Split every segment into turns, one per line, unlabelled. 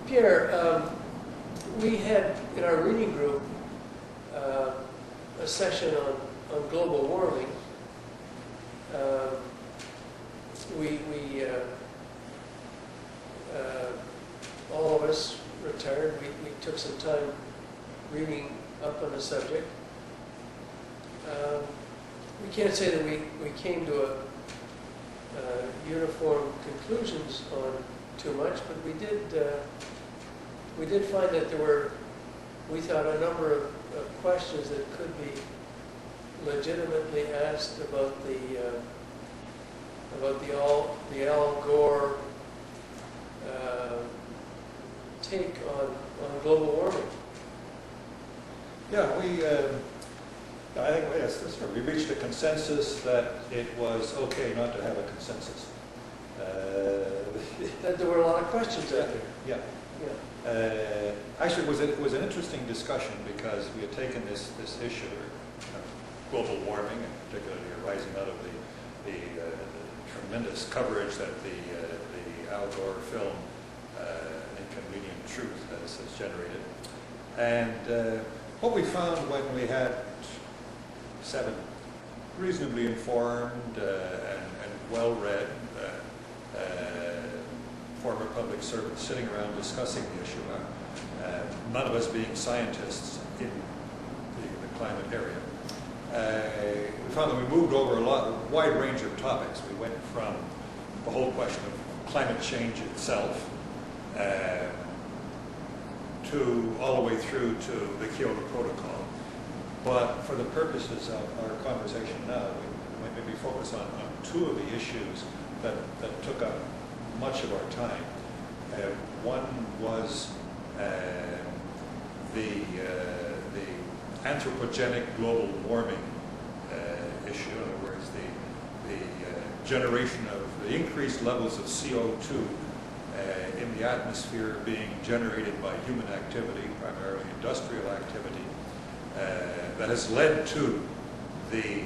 Pierre, we had in our reading group a session on global warming. All of us retired. We took some time reading up on the subject. We can't say that we came to uniform conclusions on too much, but we did find that there were, we thought, a number of questions that could be legitimately asked about the Al Gore take on global warming.
Yeah, I think yes, we reached a consensus that it was okay not to have a consensus.
That there were a lot of questions out there.
Yeah.
Yeah.
Actually, it was an interesting discussion because we had taken this issue of global warming, and particularly arising out of the tremendous coverage that the Al Gore film Inconvenient Truth has generated. And what we found when we had 7 reasonably informed and well-read former public servants sitting around discussing the issue, none of us being scientists in the climate area, we found that we moved over a wide range of topics. We went from the whole question of climate change itself to all the way through to the Kyoto Protocol. But for the purposes of our conversation now, we might maybe focus on 2 of the issues that took up much of our time. One was the anthropogenic global warming issue. In other words, the generation of the increased levels of CO2 in the atmosphere being generated by human activity, primarily industrial activity, that has led to the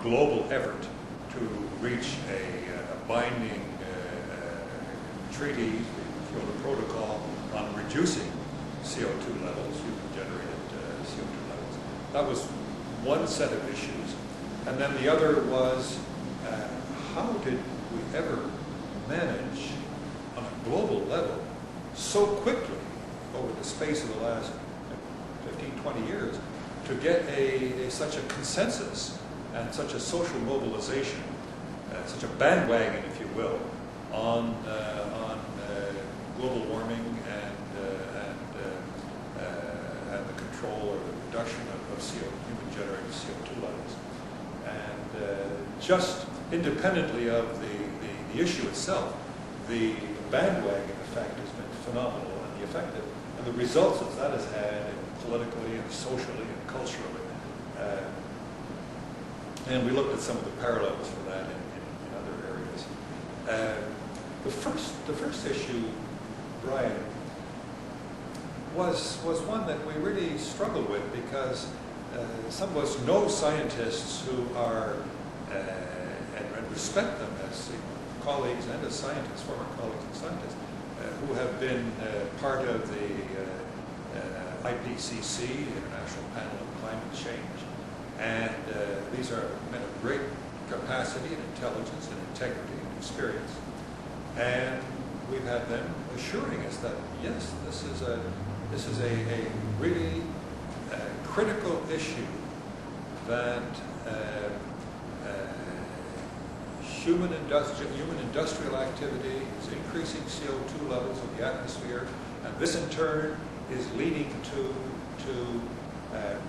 global effort to reach a binding treaty, the Kyoto Protocol, on reducing CO2 levels, human-generated CO2 levels. That was one set of issues. And then the other was, how did we ever manage on a global level so quickly over the space of the last 15, 20 years to get such a consensus and such a social mobilization, such a bandwagon, if you will, on global warming and the control or the reduction of human-generated CO2 levels. And just independently of the issue itself, the bandwagon effect has been phenomenal, and the effect and the results that has had politically and socially and culturally. And we looked at some of the parallels for that in other areas. The first issue, Brian, was one that we really struggled with because some of us know scientists who are, and respect them as colleagues and as scientists, former colleagues and scientists, who have been part of the IPCC, the International Panel on Climate Change. And these are men of great capacity and intelligence and integrity and experience. And we've had them assuring us that, yes, this is a really critical issue, that human industrial activity is increasing CO2 levels in the atmosphere, and this in turn is leading to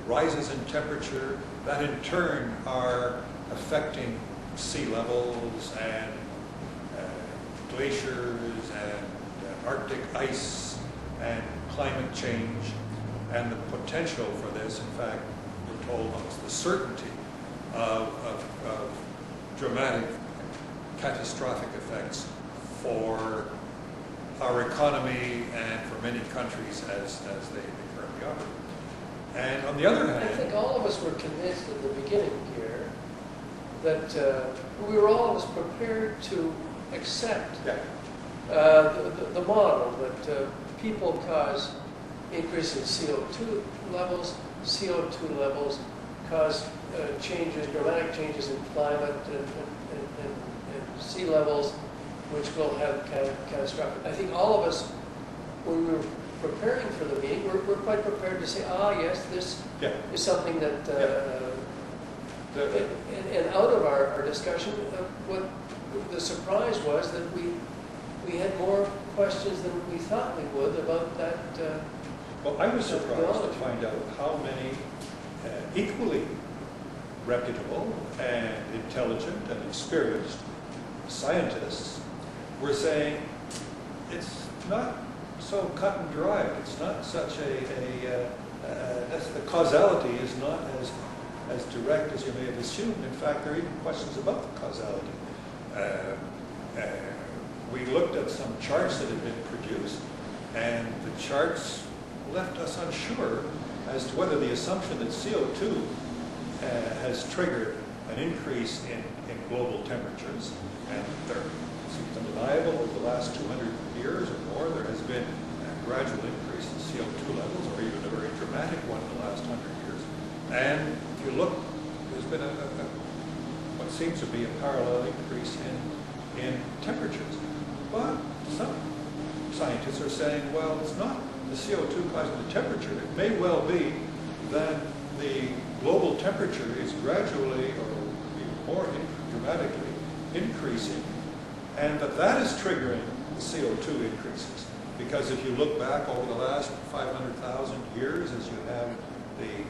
rises in temperature that in turn are affecting sea levels and glaciers and Arctic ice and climate change, and the potential for this, in fact, we're told almost the certainty of dramatic, catastrophic effects for our economy and for many countries as they currently operate. And on the other hand,
I think all of us were convinced at the beginning, Pierre, that we were all of us prepared to accept The model that people cause increase in CO2 levels. CO2 levels cause changes, dramatic changes in climate and sea levels, which will have catastrophic. I think all of us, when we were preparing for the meeting, we're quite prepared to say, yes, this is something that, and out of our discussion, what the surprise was that we had more questions than we thought we would about that.
Well, I was surprised to find out how many equally reputable and intelligent and experienced scientists were saying it's not so cut and dry. It's not such the causality is not as direct as you may have assumed. In fact, there are even questions about the causality. We looked at some charts that had been produced, and the charts left us unsure as to whether the assumption that CO2 has triggered an increase in global temperatures, and there seems undeniable over the last 200 years or more, there has been a gradual increase in CO2 levels, or even a very dramatic one in the last 100 years. And if you look, there's been what seems to be a parallel increase in temperatures. But some scientists are saying, well, it's not the CO2 causing the temperature. It may well be that the global temperature is gradually or even more dramatically increasing, and that is triggering the CO2 increases. Because if you look back over the last 500,000 years, as you have the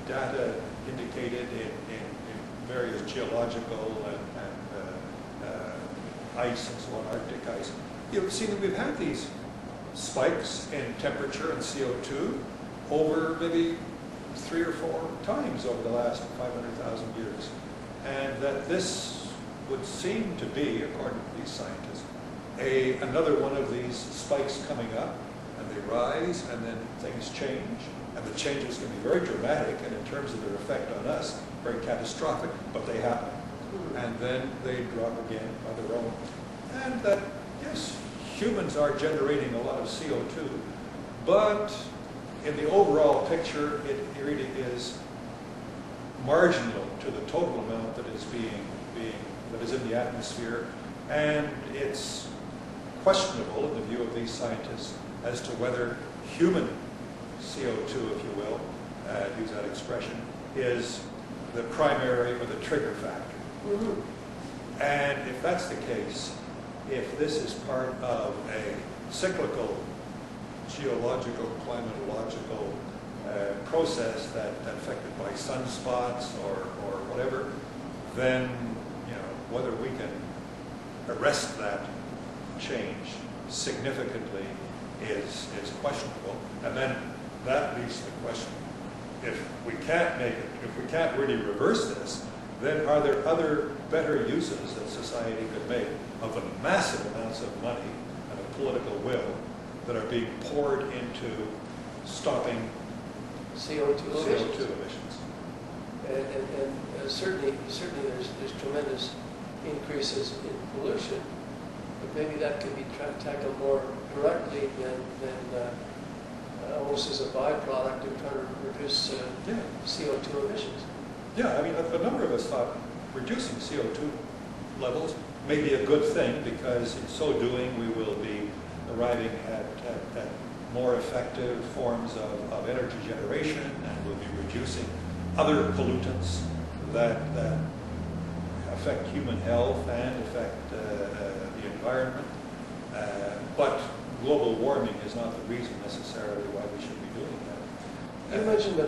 data indicated in various geological and ice and so on, Arctic ice, you've seen that we've had these spikes in temperature and CO2 over maybe 3 or 4 times over the last 500,000 years. And that this would seem to be, according to these scientists, another one of these spikes coming up, and they rise, and then things change, and the changes can be very dramatic, and in terms of their effect on us, very catastrophic, but they happen. And then they drop again on their own. And that, yes, humans are generating a lot of CO2, but in the overall picture, it really is marginal to the total amount that is that is in the atmosphere, and it's questionable in the view of these scientists as to whether human CO2, if you will, use that expression, is the primary or the trigger factor. Mm-hmm. And if that's the case, if this is part of a cyclical, geological, climatological process that affected by sunspots or whatever, then whether we can arrest that change significantly is questionable. And then that leads to the question: if we can't make it, if we can't really reverse this, then are there other better uses that society could make of the massive amounts of money and of political will that are being poured into stopping
CO2
emissions?
And certainly there's tremendous increases in pollution, but maybe that can be tackled more directly than almost as a byproduct of trying to reduce CO2 emissions.
Yeah, I mean, a number of us thought reducing CO2 levels may be a good thing, because in so doing we will be arriving at more effective forms of energy generation, and we'll be reducing other pollutants that affect human health and affect the environment. But global warming is not the reason necessarily why we should be doing that.
You mentioned the